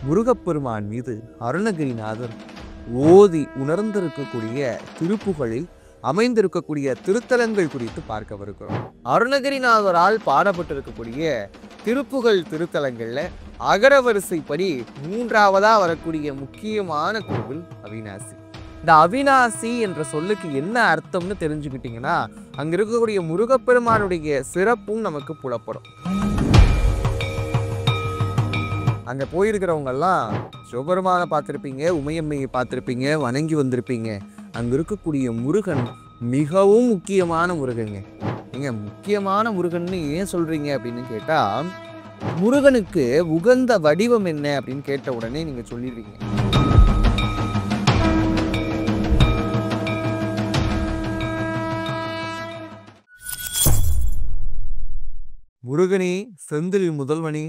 முருகப்பெருமான் மீது அருணகிரிநாதர் ஓதி உணர்ந்திருக்கக்கூடிய திருப்புகளில் அமைந்திருக்கக்கூடிய திருத்தலங்கள் குறித்து பார்க்கவிருக்கிறோம். அருணகிரிநாதரால் பாடப்பட்டிருக்கக்கூடிய திருப்புகழ் திருத்தலங்கள்ல அகரவரிசைப்படி மூன்றாவதா வரக்கூடிய முக்கியமான கோவில் அவிநாசி. இந்த அவிநாசி என்ற சொல்லுக்கு என்ன அர்த்தம்னு தெரிஞ்சுக்கிட்டீங்கன்னா அங்க இருக்கக்கூடிய முருகப்பெருமானுடைய சிறப்பும் நமக்கு புலப்படும். அங்கே போயிருக்கிறவங்க எல்லாம் சிவபெருமானை பார்த்துருப்பீங்க, உமையம்மையை பார்த்துருப்பீங்க, வணங்கி வந்திருப்பீங்க. அங்கே இருக்கக்கூடிய முருகன் மிகவும் முக்கியமான முருகங்க. நீங்க முக்கியமான முருகன்னு ஏன் சொல்றீங்க அப்படின்னு கேட்டா, முருகனுக்கு உகந்த வடிவம் என்ன அப்படின்னு கேட்ட உடனே நீங்க சொல்லிடுவீங்க. முருகனே செந்தில் முதல்வனே,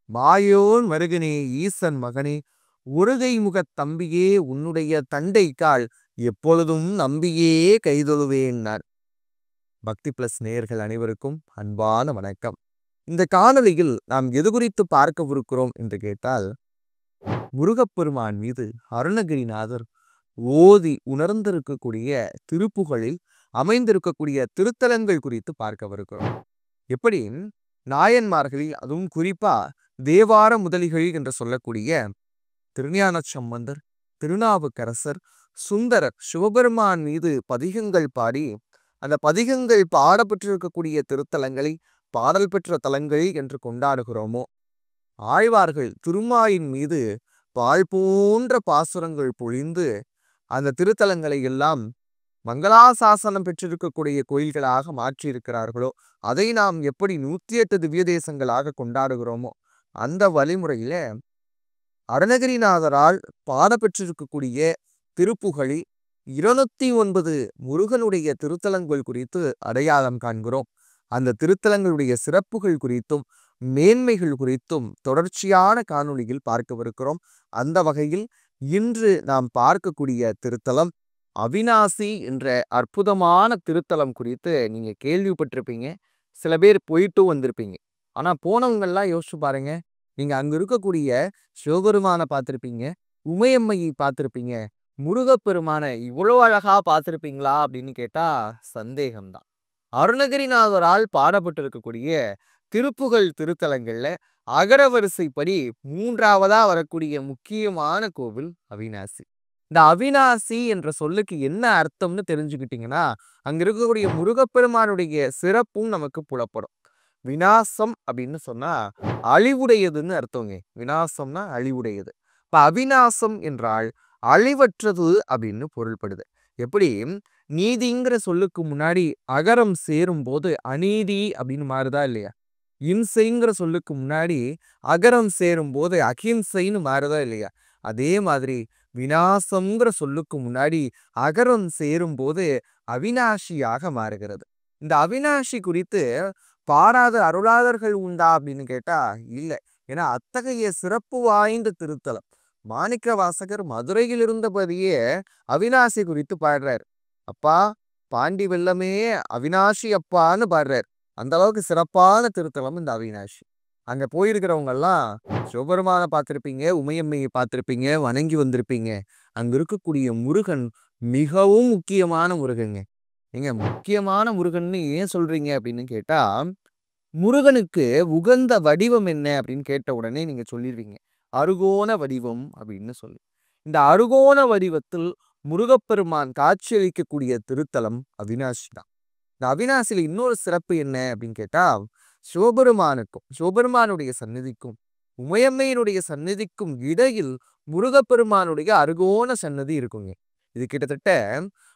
மாயோன் மருகனே, ஈசன் மகனே, ஒருகை முகத் தம்பியே, உன்னுடைய தண்டைக்கால் எப்பொழுதும் நம்பியே கைதொழுவேன்னார். பக்தி பிளஸ் நேயர்கள் அனைவருக்கும் அன்பான வணக்கம். இந்த காணொளியில் நாம் எது குறித்து பார்க்கவிருக்கிறோம் என்று கேட்டால், முருகப்பெருமான் மீது அருணகிரிநாதர் ஓதி உணர்ந்திருக்கக்கூடிய திருப்புகளில் அமைந்திருக்கக்கூடிய திருத்தலங்கள் குறித்து பார்க்கவிருக்கிறோம். எப்படி நாயன்மார்களில், அதுவும் குறிப்பா தேவார முதலிகள் என்று சொல்லக்கூடிய திருஞான சம்பந்தர், திருநாவுக்கரசர், சுந்தரர் சிவபெருமான் மீது பதிகங்கள் பாடி அந்த பதிகங்கள் பாடப்பட்டிருக்கக்கூடிய திருத்தலங்களை பாடல் பெற்ற தலங்கள் என்று கொண்டாடுகிறோமோ, ஆழ்வார்கள் திருமாயின் மீது பால் போன்ற பாசுரங்கள் பொழிந்து அந்த திருத்தலங்களை எல்லாம் மங்களாசாசனம் பெற்றிருக்கக்கூடிய கோயில்களாக மாற்றியிருக்கிறார்களோ, அதை நாம் எப்படி 108 திவ்ய தேசங்களாக கொண்டாடுகிறோமோ அந்த வழிமுறையில அருணகிரிநாதரால் பாடப்பெற்றிருக்கக்கூடிய திருப்புகழி 209 முருகனுடைய திருத்தலங்கள் குறித்து அடையாளம் காண்கிறோம். அந்த திருத்தலங்களுடைய சிறப்புகள் குறித்தும் மேன்மைகள் குறித்தும் தொடர்ச்சியான காணொளியில் பார்க்கவிருக்கிறோம். அந்த வகையில் இன்று நாம் பார்க்கக்கூடிய திருத்தலம் அவிநாசி என்ற அற்புதமான திருத்தலம் குறித்து நீங்க கேள்விப்பட்டிருப்பீங்க. சில பேர் போயிட்டு வந்திருப்பீங்க. ஆனா போனவங்கெல்லாம் யோசிச்சு பாருங்க. நீங்க அங்க இருக்கக்கூடிய சிவபெருமானை பார்த்திருப்பீங்க, உமையம்மையை பார்த்திருப்பீங்க, முருகப்பெருமானை இவ்வளவு அழகா பார்த்திருப்பீங்களா அப்படின்னு கேட்டா சந்தேகம்தான். அருணகிரிநாதரால் பாடப்பட்டிருக்கக்கூடிய திருப்புகழ் திருத்தலங்கள்ல அகரவரிசைப்படி மூன்றாவதா வரக்கூடிய முக்கியமான கோவில் அவிநாசி. இந்த அவிநாசி என்ற சொல்லுக்கு என்ன அர்த்தம்னு தெரிஞ்சுக்கிட்டீங்கன்னா அங்க இருக்கக்கூடிய முருகப்பெருமானுடைய சிறப்பும் நமக்கு புலப்படும். விநாசம் அப்படின்னு சொன்னா அழிவுடையதுன்னு அர்த்தங்க. விநாசம்னா அழிவுடையது. இப்ப அவிநாசம் என்றால் அழிவற்றது அப்படின்னு பொருள்படுது. எப்படி நீதிங்கிற சொல்லுக்கு முன்னாடி அகரம் சேரும் போது அநீதி அப்படின்னு மாறுதா இல்லையா? இன்சைங்கிற சொல்லுக்கு முன்னாடி அகரம் சேரும் போது அகிம்சைன்னு மாறுதா இல்லையா? அதே மாதிரி விநாசம்ங்கிற சொல்லுக்கு முன்னாடி அகரம் சேரும் போது அவிநாசியாக மாறுகிறது. இந்த அவிநாசி குறித்து பாராத அருளாளர்கள் உண்டா அப்படின்னு கேட்டா இல்லை. ஏன்னா அத்தகைய சிறப்பு வாய்ந்த திருத்தலம். மாணிக்க வாசகர் மதுரையில் இருந்தபடியே அவிநாசி குறித்து பாடுறார். அப்பா பாண்டி வெள்ளமே அவிநாசி அப்பான்னு பாடுறார். அந்த அளவுக்கு சிறப்பான திருத்தலம் இந்த அவிநாசி. அங்க போயிருக்கிறவங்க எல்லாம் சிவபெருமானை பார்த்திருப்பீங்க, உமையம்மையை பார்த்திருப்பீங்க, வணங்கி வந்திருப்பீங்க. அங்க இருக்கக்கூடிய முருகன் மிகவும் முக்கியமான முருகங்க. நீங்க முக்கியமான முருகன்னு ஏன் சொல்றீங்க அப்படின்னு கேட்டா, முருகனுக்கு உகந்த வடிவம் என்ன அப்படின்னு கேட்ட உடனே நீங்க சொல்லிடுவீங்க அருகோண வடிவம் அப்படின்னு சொல்லி. இந்த அருகோண வடிவத்தில் முருகப்பெருமான் காட்சியளிக்கக்கூடிய திருத்தலம் அவிநாசி தான். இந்த அவிநாசியில இன்னொரு சிறப்பு என்ன அப்படின்னு கேட்டா, சிவபெருமானுடைய சந்நிதிக்கும் உமையம்மையினுடைய சந்நிதிக்கும் இடையில் முருகப்பெருமானுடைய அருகோண சன்னதி இருக்குங்க. இது கிட்டத்தட்ட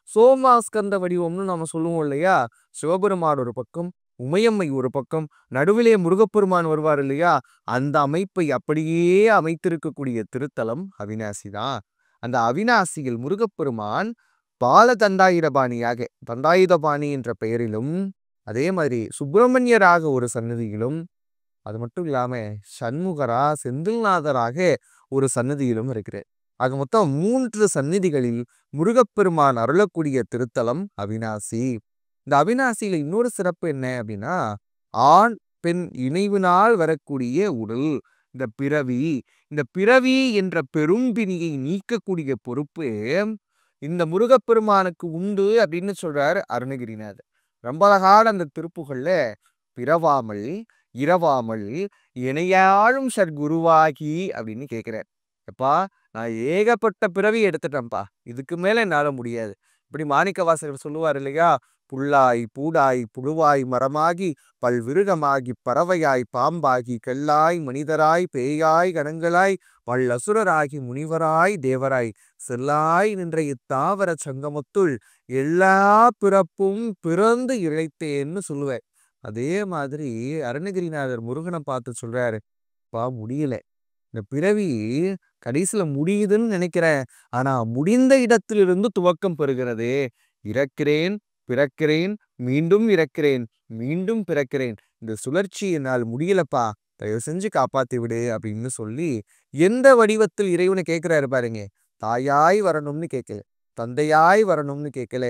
சோமாஸ்கந்த வடிவம்னு நம்ம சொல்லுவோம் இல்லையா? சிவபெருமான் ஒரு பக்கம், உமையம்மை ஒரு பக்கம், நடுவிலே முருகப்பெருமான் வருவார் இல்லையா? அந்த அமைப்பை அப்படியே அமைத்திருக்கக்கூடிய திருத்தலம் அவிநாசி தான். அந்த அவிநாசியில் முருகப்பெருமான் பால தண்டாயுதபாணியாக, தண்டாயுதபாணி என்ற பெயரிலும், அதே மாதிரி சுப்பிரமணியராக ஒரு சன்னதியிலும், அது மட்டும் இல்லாம சண்முகரா செந்தில்நாதராக ஒரு சன்னதியிலும் இருக்கிறார். ஆக மொத்தம் 3 சந்நிதிகளில் முருகப்பெருமான் அருளக்கூடிய திருத்தலம் அவிநாசி. இந்த அவிநாசியில இன்னொரு சிறப்பு என்ன அப்படின்னா, ஆண் பெண் இணைவினால் வரக்கூடிய உடல். இந்த பிறவி. இந்த பிறவி என்ற பெரும்பிணியை நீக்கக்கூடிய பொறுப்பு இந்த முருகப்பெருமானுக்கு உண்டு அப்படின்னு சொல்றாரு அருணகிரிநாதர். ரொம்ப அழகான அந்த திருப்புகள்ல பிறவாமல் இரவாமல் இணையாழும் சற்குருவாகி அப்படின்னு கேட்கிறார். எப்பா, நான் ஏகப்பட்ட பிறவி எடுத்துட்டேன்ப்பா, இதுக்கு மேல என்னால முடியாது. இப்படி மாணிக்கவாசகர் சொல்லுவார் இல்லையா? புல்லாய் பூடாய் புழுவாய் மரமாகி பல்விருகமாகி பறவையாய் பாம்பாகி கல்லாய் மனிதராய் பேயாய் கணங்களாய் வல்லசுரராகி முனிவராய் தேவராய் செல்லாய் நின்ற இத்தாவர சங்கமத்துள் எல்லா பிறப்பும் பிறந்து இழைத்தேன்னு சொல்லுவேன். அதே மாதிரி அருணகிரிநாதர் முருகனை பார்த்து சொல்றாரு, பா முடியல, இந்த பிறவி கடைசியில முடியுதுன்னு நினைக்கிறேன். ஆனா முடிந்த இடத்திலிருந்து துவக்கம் பெறுகிறது. இறக்கிறேன், பிறக்கிறேன், மீண்டும் இறக்கிறேன், மீண்டும் பிறக்கிறேன். இந்த சுழற்சி என்னால் முடியலப்பா, தயவு செஞ்சு காப்பாத்தி விடு அப்படின்னு சொல்லி எந்த வடிவத்தில் இறைவனை கேட்கிறாரு பாருங்க. தாயாய் வரணும்னு கேட்கல, தந்தையாய் வரணும்னு கேட்கல,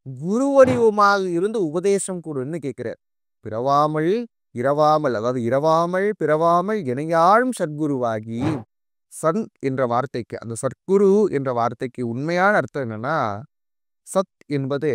குரு வடிவமாக இருந்து உபதேசம் கொடுன்னு கேட்கிறார். பிறவாமல் இரவாமல், அதாவது இரவாமல் பிறவாமல் இணையாழும் சத்குருவாகி. சன் என்ற வார்த்தைக்கு, அந்த சத்குரு என்ற வார்த்தைக்கு உண்மையான அர்த்தம் என்னன்னா, சத் என்பது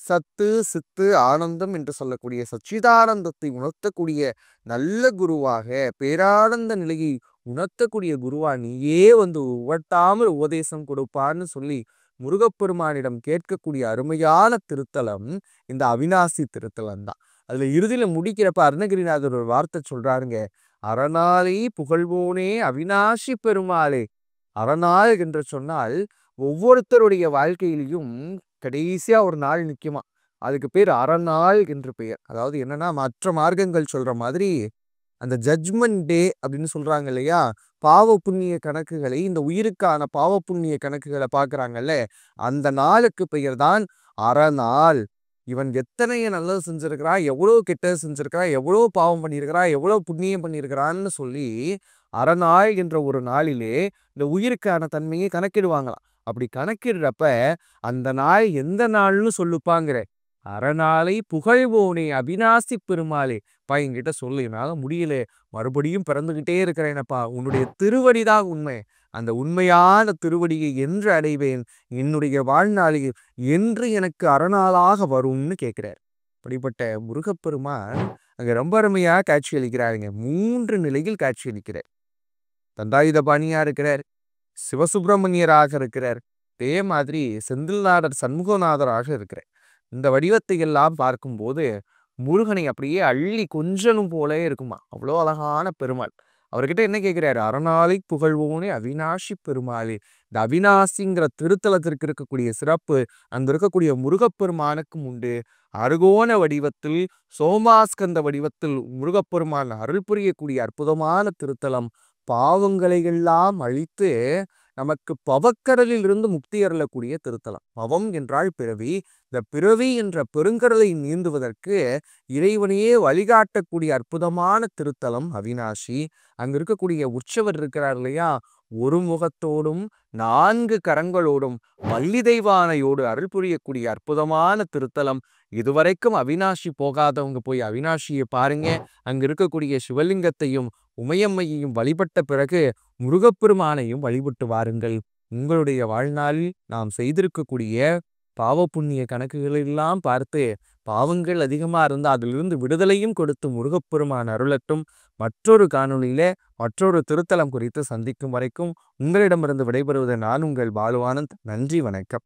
சத்து சித்து ஆனந்தம் என்று சொல்லக்கூடிய சச்சிதானந்தத்தை உணர்த்தக்கூடிய நல்ல குருவாக, பேரானந்த நிலையை உணர்த்தக்கூடிய குருவா நீயே வந்து உவட்டாமல் உபதேசம் கொடுப்பான்னு சொல்லி முருகப்பெருமானிடம் கேட்கக்கூடிய அருமையான திருத்தலம் இந்த அவிநாசி திருத்தலம் தான். அதுல இறுதியில முடிக்கிறப்ப அருணகிரிநாதர் ஒரு வார்த்தை சொல்றாருங்க. அரணாலை புகழ்வோனே அவிநாசி பெருமாளே. அரணாள் என்று சொன்னால் ஒவ்வொருத்தருடைய வாழ்க்கையிலையும் கடைசியா ஒரு நாள் நிக்குமா, அதுக்கு பேர் அறநாள் என்று பெயர். அதாவது என்னன்னா, மற்ற மார்க்கங்கள் சொல்ற மாதிரி அந்த ஜட்ஜ்மெண்ட் டே அப்படின்னு சொல்றாங்க இல்லையா, பாவ புண்ணிய கணக்குகளை, இந்த உயிருக்கான பாவ புண்ணிய கணக்குகளை பார்க்குறாங்கல்ல, அந்த நாளுக்கு பெயர் தான் அறநாள். இவன் எத்தனை நல்லது செஞ்சிருக்கிறான், எவ்வளோ கெட்டது செஞ்சிருக்கிறான், எவ்வளோ பாவம் பண்ணியிருக்கிறான், எவ்வளோ புண்ணியம் பண்ணியிருக்கிறான்னு சொல்லி அறநாள் என்ற ஒரு நாளிலே இந்த உயிருக்கான தன்மையை கணக்கிடுவாங்களாம். அப்படி கணக்கிடுறப்ப அந்த நாள் எந்த நாள்னு சொல்லுப்பாங்கிற, அறநாளை புகழ்வோனே அவிநாசி பெருமாளே. பா, என்கிட்ட சொல்லு, என்னால முடியல, மறுபடியும் பிறந்துகிட்டே இருக்கிறேனப்பா, உன்னுடைய திருவடிதான் உண்மை, அந்த உண்மையான திருவடியை என்று அடைவேன், என்னுடைய வாழ்நாளில் என்று எனக்கு அறநாளாக வரும்னு கேட்கிறார். அப்படிப்பட்ட முருகப்பெருமான் அங்க ரொம்ப அருமையா காட்சி அளிக்கிறாருங்க. 3 நிலையில் காட்சி அளிக்கிறார். தண்டாயுதபாணியா இருக்கிறார், சிவசுப்பிரமணியராக இருக்கிறார், அதே மாதிரி செந்தில்நாதர் சண்முகநாதராக இருக்கிறார். இந்த வடிவத்தை எல்லாம் பார்க்கும்போது முருகனை அப்படியே அள்ளி கொஞ்சனும் போலே இருக்குமா, அவ்வளோ அழகான பெருமாள். அவர்கிட்ட என்ன கேட்கிறாரு? அறநாளை புகழ்வோனே அவிநாசி பெருமாளே. இந்த அவிநாசிங்கிற திருத்தலத்திற்கு இருக்கக்கூடிய சிறப்பு அங்க இருக்கக்கூடிய முருகப்பெருமானுக்கும் உண்டு. அருகோண வடிவத்தில், சோமாஸ்கந்த வடிவத்தில் முருகப்பெருமான் அருள் புரியக்கூடிய அற்புதமான திருத்தலம். பாவங்களை எல்லாம் அழித்து நமக்கு பவக்கடலில் இருந்து முக்தி அருளக்கூடிய திருத்தலம். பவம் என்றால் பிறவி. இந்த பிறவி என்ற பெருங்கடலை நீந்துவதற்கு இறைவனையே வழிகாட்டக்கூடிய அற்புதமான திருத்தலம் அவிநாசி. அங்க இருக்கக்கூடிய உற்சவர் இருக்கிறார் இல்லையா, ஒரு முகத்தோடும் 4 கரங்களோடும் வள்ளி தெய்வானையோடு அருள் புரியக்கூடிய அற்புதமான திருத்தலம். இதுவரைக்கும் அவிநாசி போகாதவங்க போய் அவிநாசியை பாருங்க. அங்க இருக்கக்கூடிய சிவலிங்கத்தையும் உமையம்மையையும் வழிபட்ட பிறகு முருகப்பெருமானையும் வழிபட்டு வாருங்கள். உங்களுடைய வாழ்நாளில் நாம் செய்திருக்கக்கூடிய பாவ புண்ணிய கணக்குகளெல்லாம் பார்த்து பாவங்கள் அதிகமா இருந்தால் அதிலிருந்து விடுதலையும் கொடுத்து முருகப்பெருமான் அருளட்டும். மற்றொரு காணொளியில மற்றொரு திருத்தலம் குறித்து சந்திக்கும் வரைக்கும் உங்களிடமிருந்து விடைபெறுவது நான் உங்கள் பாலுவானந்த். நன்றி, வணக்கம்.